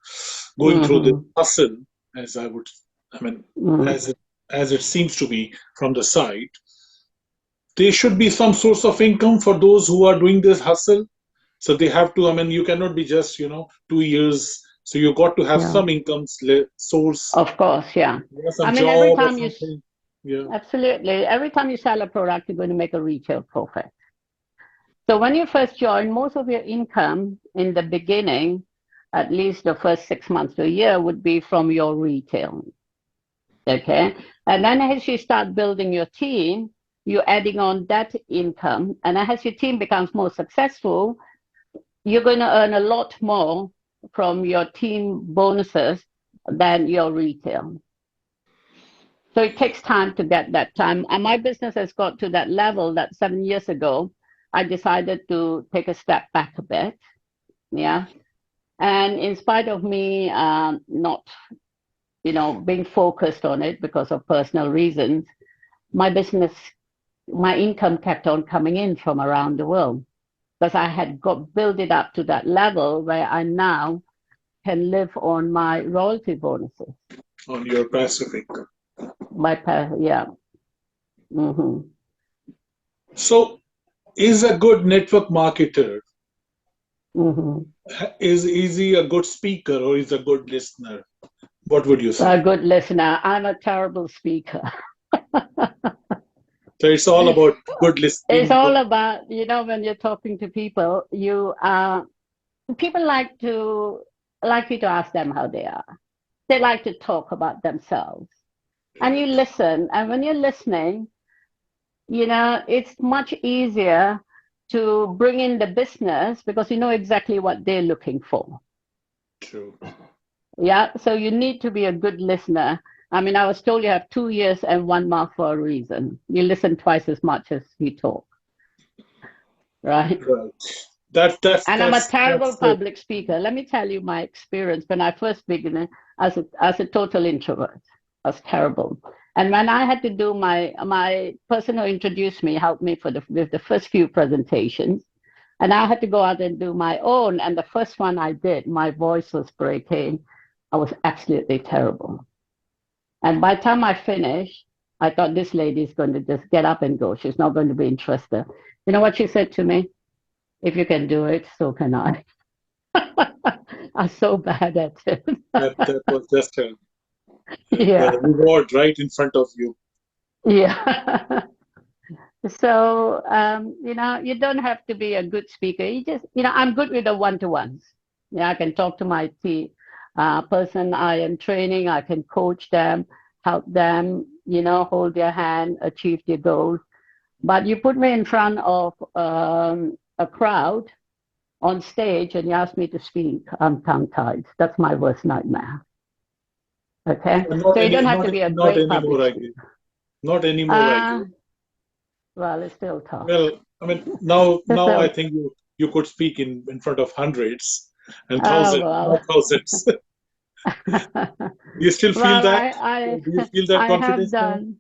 S2: going through the
S1: Hmm.
S2: hustle, as I mean,
S1: Hmm.
S2: as it seems to be from the side, there should be some source of income for those who are doing this hustle. So they have to, I mean, you cannot be just, 2 years. So you got to have
S1: Yeah,
S2: some income source,
S1: of course. Yeah. I
S2: some
S1: mean, every
S2: job or
S1: time
S2: something. Yeah.
S1: absolutely, every time you sell a product, you're going to make a retail profit. So when you first join, most of your income in the beginning, at least the first 6 months to a year, would be from your retail. Okay. And then as you start building your team, you're adding on that income. And as your team becomes more successful, you're going to earn a lot more from your team bonuses than your retail. So it takes time to get that time. And my business has got to that level that 7 years ago, I decided to take a step back a bit. Yeah. And in spite of me not, being focused on it because of personal reasons, my business, my income kept on coming in from around the world because I had got built it up to that level where I now can live on my royalty bonuses.
S2: On your passive income.
S1: Yeah. Hmm.
S2: So is a good network marketer
S1: Hmm.
S2: is he a good speaker or is a good listener? What would you
S1: A
S2: say?
S1: good listener. I'm a terrible speaker.
S2: So it's all about good
S1: It's
S2: listening.
S1: all about, when you're talking to people, people like you to ask them how they are. They like to talk about themselves. And you listen. And when you're listening, it's much easier to bring in the business because you know exactly what they're looking for.
S2: True.
S1: Yeah. So you need to be a good listener. I mean, I was told you have 2 ears and one mouth for a reason. You listen twice as much as you talk, right?
S2: Right. That that's
S1: And I'm a
S2: that's
S1: terrible
S2: that's the
S1: public speaker. Let me tell you my experience when I first began as a total introvert. I was terrible. And when I had to do my person who introduced me helped me with the first few presentations, and I had to go out and do my own. And the first one I did, my voice was breaking. I was absolutely terrible. And by the time I finished, I thought this lady is going to just get up and go. She's not going to be interested. You know what she said to me? If you can do it, so can I. I'm so bad at it.
S2: that was just the
S1: Yeah,
S2: reward right in front of you.
S1: yeah. So, you don't have to be a good speaker. You just, I'm good with the one-to-ones. Yeah, I can talk to my person I am training. I can coach them, help them, hold their hand, achieve their goals. But you put me in front of a crowd on stage and you ask me to speak, I'm tongue-tied. That's my worst nightmare. Okay,
S2: Not
S1: so you
S2: any
S1: don't have
S2: not
S1: to be a
S2: not
S1: great
S2: anymore,
S1: public
S2: I
S1: speaker.
S2: guess. Not anymore, I
S1: Uh,
S2: guess.
S1: well, it's still
S2: Well,
S1: tough.
S2: I mean, now I
S1: So,
S2: think you could speak in front of hundreds and
S1: oh
S2: thousands, not
S1: well.
S2: thousands. Do you still feel
S1: Well,
S2: that?
S1: I,
S2: Do you feel that
S1: I have
S2: confidence now?
S1: done.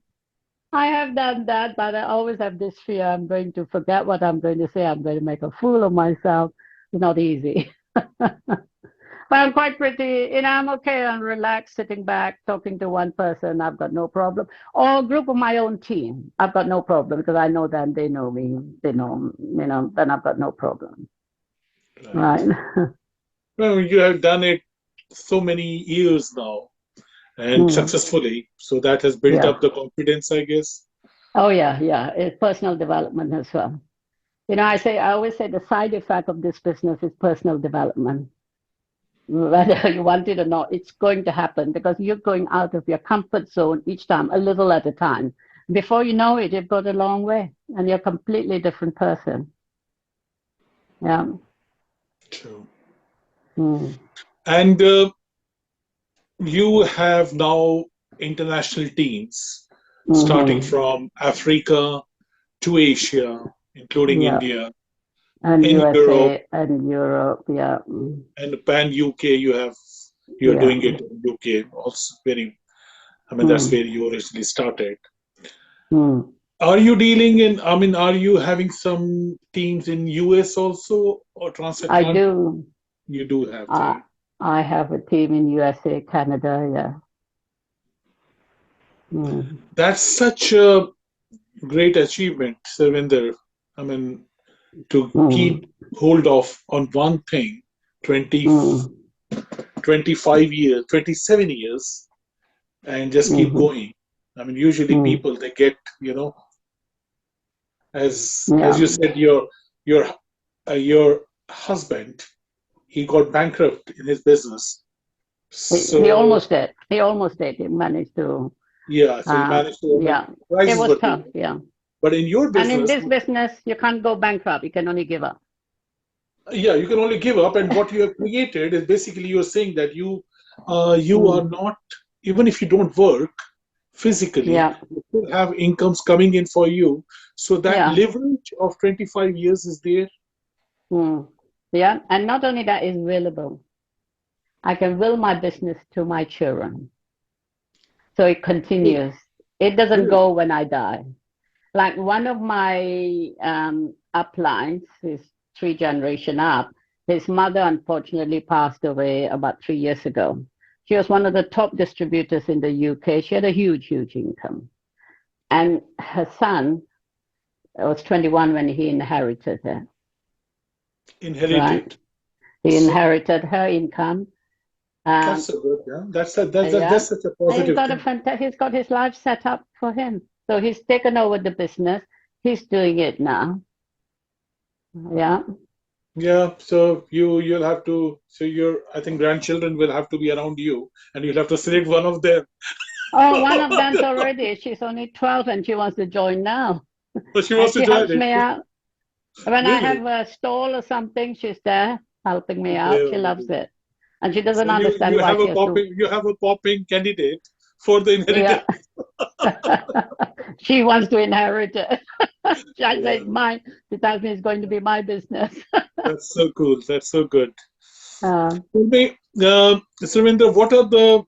S1: I have done that, but I always have this fear I'm going to forget what I'm going to say. I'm going to make a fool of myself. It's not easy. But I'm quite pretty, I'm okay. I'm relaxed, sitting back, talking to one person. I've got no problem. Or a group of my own team. I've got no problem because I know them. They know me. They know, then I've got no problem.
S2: Right.
S1: Right.
S2: Well, you have done it so many years now and
S1: Hmm.
S2: successfully, so that has built
S1: Yeah.
S2: up the confidence, I guess.
S1: Oh, yeah. Yeah. It's personal development as well. I always say the side effect of this business is personal development. Whether you want it or not, it's going to happen because you're going out of your comfort zone each time, a little at a time. Before you know it, you've got a long way and you're a completely different person. Yeah.
S2: True.
S1: Mm.
S2: And you have now international teams starting
S1: Hmm.
S2: from Africa to Asia, including
S1: Yeah.
S2: India,
S1: And
S2: in Europe,
S1: USA and Europe. Yeah. Mm.
S2: and pan UK. You're
S1: Yeah.
S2: doing it in UK also. Very, I mean, that's
S1: Mm.
S2: where you originally started.
S1: Mm.
S2: Are you dealing in? I mean, are you having some teams in US also or
S1: I
S2: transatlantic?
S1: do.
S2: You do have
S1: Uh,
S2: there.
S1: I have a team in USA, Canada. Yeah. Mm.
S2: That's such a great achievement, Sarvinder. I mean, to
S1: Mm.
S2: keep hold of on one thing 20,
S1: Mm.
S2: 25 years, 27 years, and just keep
S1: Mm.
S2: going. I mean, usually
S1: Mm.
S2: people they get, you know, as
S1: Yeah.
S2: you said, your your husband he got bankrupt in his business.
S1: He
S2: So
S1: almost did. He almost did. He managed to.
S2: yeah, so he managed to. I mean,
S1: Yeah. It
S2: prices
S1: was
S2: were too
S1: tough.
S2: low.
S1: Yeah.
S2: But in your
S1: And in
S2: business,
S1: this business, you can't go bankrupt. You can only give up.
S2: yeah, you can only give up. And what you have created is basically you're saying that you are
S1: Mm.
S2: not even if you don't work physically,
S1: Yeah.
S2: you still have incomes coming in for you. So that
S1: Yeah.
S2: leverage of 25 years is there.
S1: Mm. Yeah. And not only that is willable. I can will my business to my children. So it
S2: Good,
S1: continues. It doesn't
S2: good.
S1: go when I die. Like one of my uplines is three generation up. His mother unfortunately passed away about 3 years ago. She was one of the top distributors in the UK. She had a huge, huge income. And her son was 21 when he inherited her, right?
S2: Inherited.
S1: He
S2: So
S1: inherited her income. Um,
S2: that's a good, yeah. That's
S1: yeah.
S2: such a
S1: And
S2: positive thing.
S1: he's got his life set up for him. So he's taken over the business. He's doing it now. Yeah.
S2: Yeah, so you'll have to so your I think grandchildren will have to be around you and you'll have to select one of them.
S1: Oh, one of them's already. She's only 12 and she wants to join now.
S2: So she
S1: And
S2: wants to
S1: she
S2: join
S1: helps
S2: it.
S1: me out. When I
S2: Really?
S1: have a stall or something, she's there helping me out. She
S2: Yeah.
S1: loves it. And she
S2: So
S1: doesn't
S2: you
S1: understand why
S2: have
S1: she
S2: a
S1: has to.
S2: popping candidate for the
S1: Yeah.
S2: inheritance.
S1: She wants to inherit it. I say
S2: Yeah,
S1: it's mine. She tells me it's going to be my business.
S2: that's so cool. That's so good.
S1: Uh,
S2: Tell me, Survinder, what are the,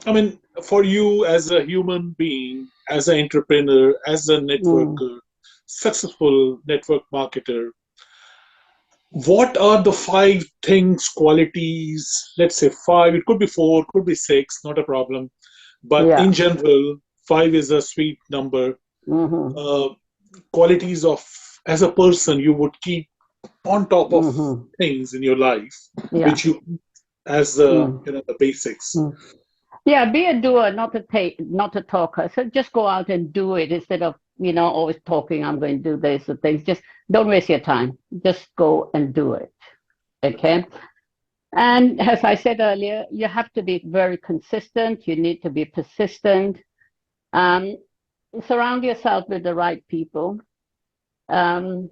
S2: I mean, for you as a human being, as an entrepreneur, as a
S1: mm,
S2: networker, successful network marketer, what are the five things, qualities, let's say five, it could be four, could be six, not a problem. But
S1: yeah.
S2: in general, five is a sweet number.
S1: Hmm.
S2: Uh, qualities of, as a person, you would keep on top of
S1: Hmm.
S2: things in your life,
S1: Yeah.
S2: which you as the
S1: Mm,
S2: the basics.
S1: mm. Yeah, be a doer, not a talker. So just go out and do it instead of, always talking, I'm going to do this or things. Just don't waste your time. Just go and do it. Okay. And as I said earlier, you have to be very consistent. You need to be persistent. Um, Surround yourself with the right people, and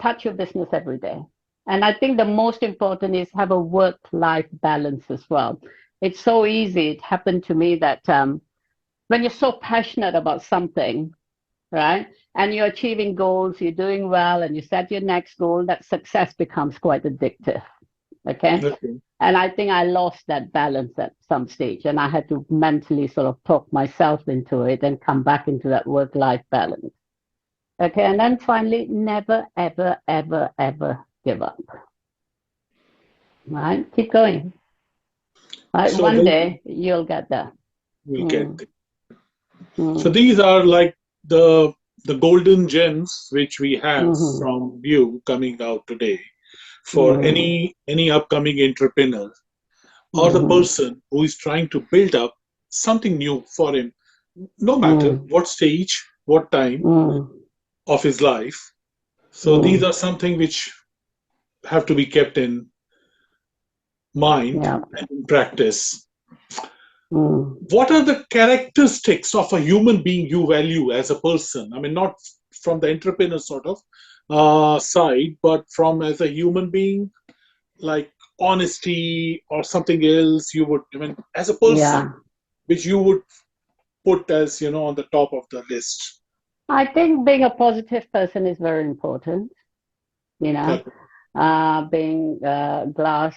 S1: touch your business every day. And I think the most important is have a work-life balance as well. It's so easy. It happened to me that when you're so passionate about something, right? And you're achieving goals, you're doing well, and you set your next goal, that success becomes quite addictive. Okay.
S2: Okay.
S1: And I think I lost that balance at some stage, and I had to mentally sort of talk myself into it and come back into that work-life balance. Okay. And then finally, never, ever, ever, ever give up. Right? Keep going. Right?
S2: So
S1: One
S2: then
S1: day you'll get there.
S2: we'll get
S1: Mm,
S2: there. So
S1: mm,
S2: these are like the golden gems which we have
S1: mm,
S2: from you coming out today for
S1: mm,
S2: any upcoming entrepreneur or the
S1: mm,
S2: person who is trying to build up something new for him, no matter
S1: mm,
S2: what stage, what time
S1: mm,
S2: of his life. So these
S1: mm.
S2: are something which have to be kept in mind
S1: Yeah.
S2: and in practice.
S1: Mm.
S2: What are the characteristics of a human being you value as a person? I mean, not from the entrepreneur sort of side, but from as a human being, like honesty or something else you would, I mean, as a person,
S1: Yeah.
S2: which you would put as, on the top of the list.
S1: I think being a positive person is very important, you know,
S2: Okay,
S1: being glass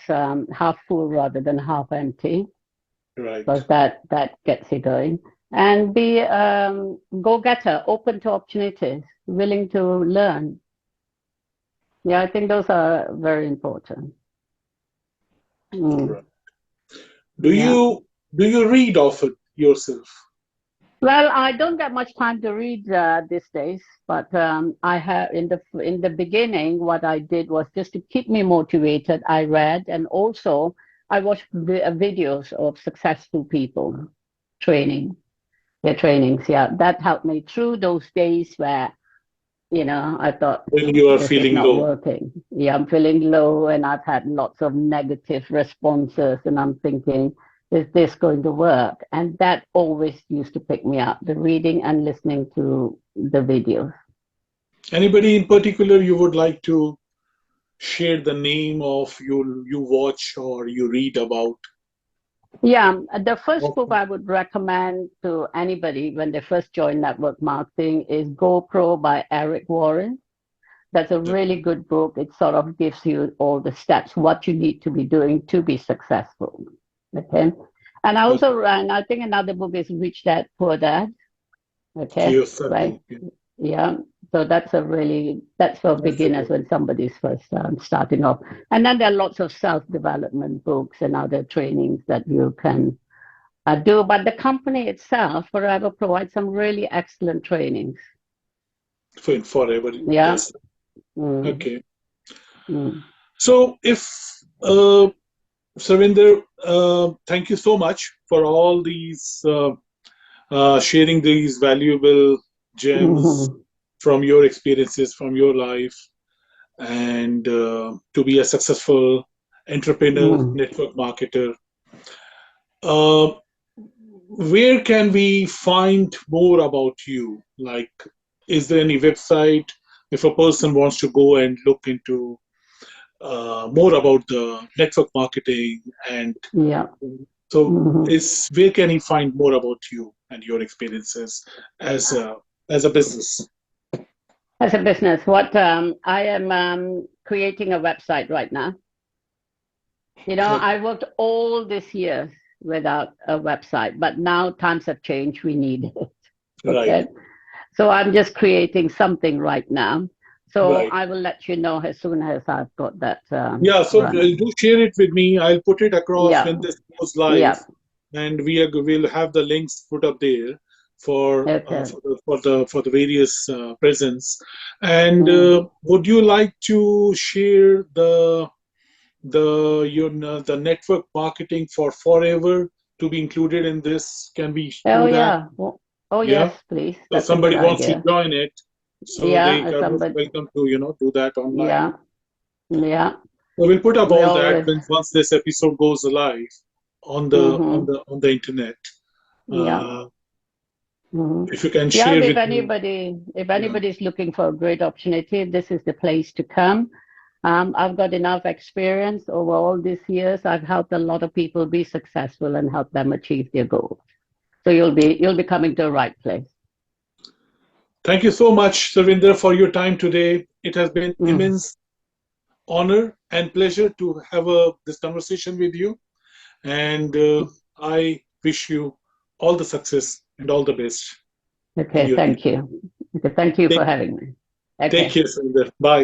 S1: half full rather than half empty,
S2: right.
S1: because that gets you going. And be go-getter, open to opportunities, willing to learn. Yeah, I think those are very important. Mm,
S2: Right. Do
S1: yeah.
S2: you do you read often yourself?
S1: Well, I don't get much time to read these days, but I have in the beginning, what I did was just to keep me motivated. I read, and also I watched videos of successful people training their trainings. Yeah, that helped me through those days where I thought
S2: When you are
S1: this is
S2: feeling
S1: not
S2: low?
S1: working. Yeah, I'm feeling low, and I've had lots of negative responses, and I'm thinking, is this going to work? And that always used to pick me up, the reading and listening to the videos.
S2: Anybody in particular you would like to share the name of you watch or you read about?
S1: Yeah, the first book
S2: Okay.
S1: I would recommend to anybody when they first join network marketing is GoPro by Eric Warren. That's a really good book. It sort of gives you all the steps, what you need to be doing to be successful. Okay. And I think another book is Rich Dad, Poor Dad. Okay.
S2: Yes, sir.
S1: Right. Yeah. So that's for
S2: That's a
S1: beginners
S2: good.
S1: when somebody's first starting off. And then there are lots of self-development books and other trainings that you can do. But the company itself, Forever, provides some really excellent trainings.
S2: Forever.
S1: Yeah.
S2: Yes.
S1: Mm,
S2: Okay.
S1: mm,
S2: So if Sarvinder, thank you so much for all these sharing these valuable gems
S1: mhm.
S2: from your experiences, from your life, and to be a successful entrepreneur,
S1: Mm.
S2: network marketer. Uh, where can we find more about you? Like, is there any website if a person wants to go and look into more about the network marketing and
S1: Yeah.
S2: so
S1: Mhm.
S2: is where can he find more about you and your experiences as a business?
S1: As a business, what I am creating a website right now.
S2: Okay,
S1: I worked all these years without a website, but now times have changed. We need it.
S2: right,
S1: Okay. So I'm just creating something right now. So
S2: right.
S1: I will let you know as soon as I've got that
S2: Yeah, so
S1: running.
S2: do share it with me. I'll put it across
S1: Yeah.
S2: when this goes live,
S1: Yeah.
S2: and we'll have the links put up there
S1: Okay.
S2: for the various presents. And
S1: Mm.
S2: would you like to share the network marketing for forever to be included in this? Can we
S1: Oh,
S2: do that?
S1: yeah. Oh,
S2: Yeah.
S1: yes, please.
S2: So
S1: That's a good
S2: somebody wants to
S1: idea.
S2: join it, so they
S1: Yeah.
S2: are most
S1: Somebody.
S2: welcome to do that online.
S1: Yeah. Yeah.
S2: So we'll put up
S1: We
S2: all that
S1: always.
S2: when once this episode goes live
S1: Mm-hmm.
S2: on the internet.
S1: Yeah.
S2: Uh,
S1: Hmm.
S2: if you can
S1: Yeah,
S2: share
S1: and
S2: with me,
S1: if
S2: yeah,
S1: anybody's looking for a great opportunity, this is the place to come. I've got enough experience over all these years. I've helped a lot of people be successful and help them achieve their goals. So you'll be coming to the right place.
S2: Thank you so much, Servander, for your time today. It has been immense honor and pleasure to have this conversation with you. And I wish you all the success and all the best.
S1: Okay, thank you. Okay, thank you for having me. Okay.
S2: Take care, Servander. Bye.